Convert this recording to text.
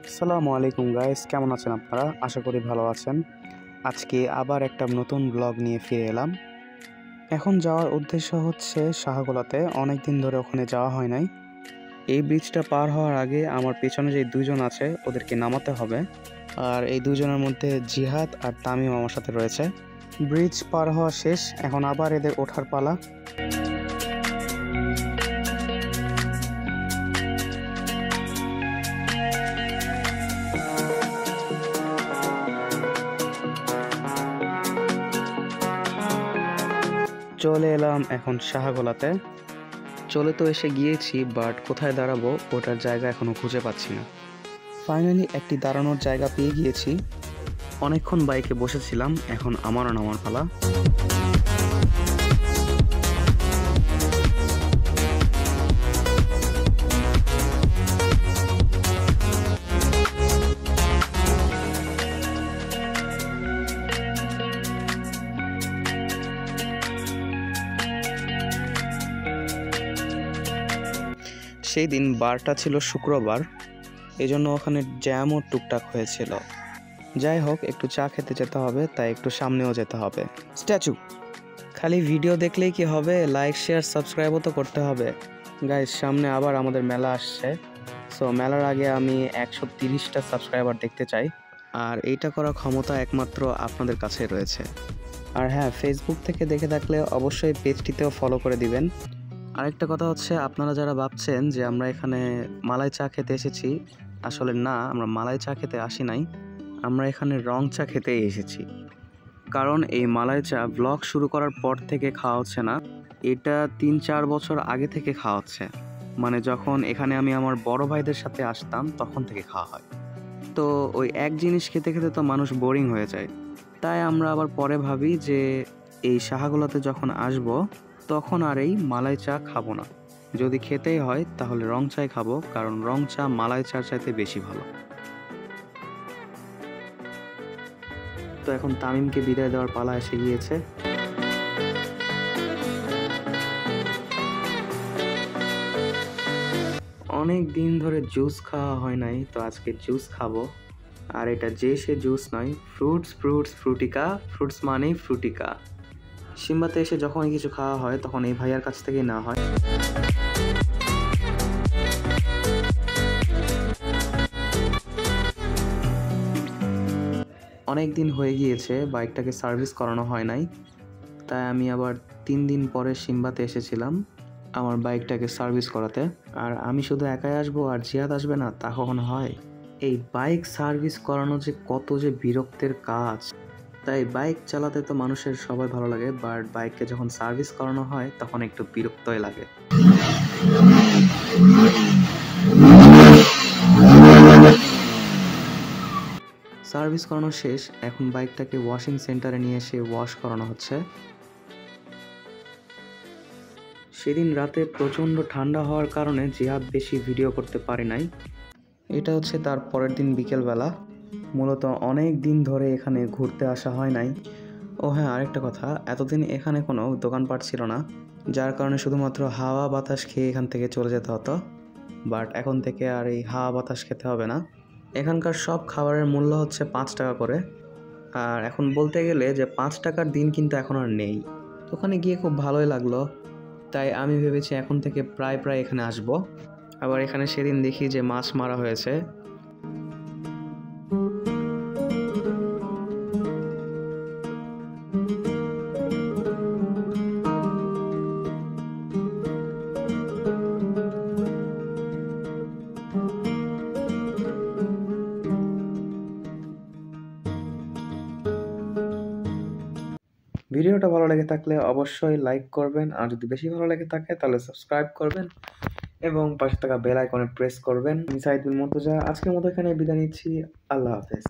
আসসালামু আলাইকুম গাইস, কেমন আছেন আপনারা? আশা করি ভালো আছেন। আজকে আবার একটা নতুন ব্লগ নিয়ে ফিরে এলাম। এখন যাওয়ার উদ্দেশ্য হচ্ছে শাহগোলাতে। অনেক দিন ধরে ওখানে যাওয়া হয় নাই। এই ব্রিজটা পার হওয়ার আগে আমার পেছনে যে দুইজন আছে ওদেরকে নামাতে হবে। আর এই দুইজনের মধ্যে জিহাদ আর তামিম আমার সাথে রয়েছে। ব্রিজ পার হওয়া শেষ, এখন আবার এদের ওঠার পালা। চলে এলাম এখন শাহগোলাতে। চলে তো এসে গিয়েছি, বাট কোথায় দাঁড়াবো ওটার জায়গা এখনো খুঁজে পাচ্ছি না। ফাইনালি একটি দাঁড়ানোর জায়গা পেয়ে গিয়েছি। অনেকক্ষণ বাইকে বসেছিলাম, এখন আমারও নামার পালা। সেই দিন বারটা ছিল শুক্রবার, এজন্য ওখানে জ্যামও টুকটাক হয়েছিল। যাই হোক, একটু চা খেতে যেতে হবে, তাই একটু সামনেও যেতে হবে। স্ট্যাচু খালি ভিডিও দেখলেই কি হবে? লাইক শেয়ার সাবস্ক্রাইবও তো করতে হবে গাইস। সামনে আবার আমাদের মেলা আসছে, সো মেলার আগে আমি 130টা সাবস্ক্রাইবার দেখতে চাই। আর এইটা করার ক্ষমতা একমাত্র আপনাদের কাছে রয়েছে। আর হ্যাঁ, ফেসবুক থেকে দেখে থাকলে অবশ্যই পেজটিতেও ফলো করে দিবেন। আরেকটা কথা হচ্ছে, আপনারা যারা ভাবছেন যে আমরা এখানে মালাই চা খেতে এসেছি, আসলে না, আমরা মালাই চা খেতে আসি নাই, আমরা এখানে রং চা খেতেই এসেছি। কারণ এই মালাই চা ব্লগ শুরু করার পর থেকে খাওয়া হচ্ছে না, এটা 3-4 বছর আগে থেকে খাওয়া হচ্ছে। মানে যখন এখানে আমি আমার বড় ভাইদের সাথে আসতাম তখন থেকে খাওয়া হয়। তো ওই এক জিনিস খেতে খেতে তো মানুষ বোরিং হয়ে যায়। তাই আমরা আবার পরে ভাবি যে এই শাহগোলাতে যখন আসব তখন আর এই মালাই চা খাবো না, যদি খেতেই হয় তাহলে রং চাই খাবো, কারণ রং চা মালাই চার চাইতে বেশি ভালো। তো এখন তামিমকে বিদায় দেওয়ার পালা এসে গিয়েছে। অনেক দিন ধরে জুস খাওয়া হয় নাই, তো আজকে জুস খাবো। আর এটা যে সে জুস নয়, ফ্রুটিকা। ফ্রুটস মানেই ফ্রুটিকা। সিম্বাতে এসে যখন কিছু খাওয়া হয় তখন এই ভাইয়ার কাছ থেকেই না হয়। অনেক দিন হয়ে গিয়েছে বাইকটাকে সার্ভিস করানো হয় নাই, তাই আমি আবার 3 দিন পরে সিম্বাতে এসেছিলাম আমার বাইকটাকে সার্ভিস করাতে। আর আমি শুধু একাই আসবো আর জিয়াদ আসবে না, তা কখনো হয়? এই বাইক সার্ভিস করানো যে কত যে বিরক্তের কাজ। তাই বাইক চালাতে তো মানুষের সবাই ভালো লাগে, বাট বাইককে যখন সার্ভিস করানো হয় তখন একটু বিরক্তই লাগে। সার্ভিস করানো শেষ, এখন বাইকটাকে ওয়াশিং সেন্টারে নিয়ে এসে ওয়াশ করানো হচ্ছে। সেদিন রাতে প্রচণ্ড ঠান্ডা হওয়ার কারণে জিহাদ বেশি ভিডিও করতে পারে নাই। এটা হচ্ছে তার পরের দিন বিকেলবেলা। মূলত অনেক দিন ধরে এখানে ঘুরতে আসা হয় নাই। ও হ্যাঁ, আরেকটা কথা, এতদিন এখানে কোনো দোকানপাট ছিল না, যার কারণে শুধুমাত্র হাওয়া বাতাস খেয়ে এখান থেকে চলে যেতে হতো। বাট এখন থেকে আর এই হাওয়া বাতাস খেতে হবে না। এখানকার সব খাবারের মূল্য হচ্ছে 5 টাকা করে। আর এখন বলতে গেলে যে 5 টাকার দিন কিন্তু এখন আর নেই। ওখানে গিয়ে খুব ভালোই লাগলো, তাই আমি ভেবেছি এখন থেকে প্রায় এখানে আসব। আবার এখানে সেদিন দেখি যে মাছ মারা হয়েছে। ভিডিওটা ভালো লেগে থাকলে অবশ্যই লাইক করবেন, আর যদি বেশি ভালো লেগে থাকে তাহলে সাবস্ক্রাইব করবেন এবং পাশে থাকা বেল আইকনে প্রেস করবেন। আমি সাইদুল মুর্তজা, আজকের মতো এখানে বিদায় নিচ্ছি। আল্লাহ হাফেজ।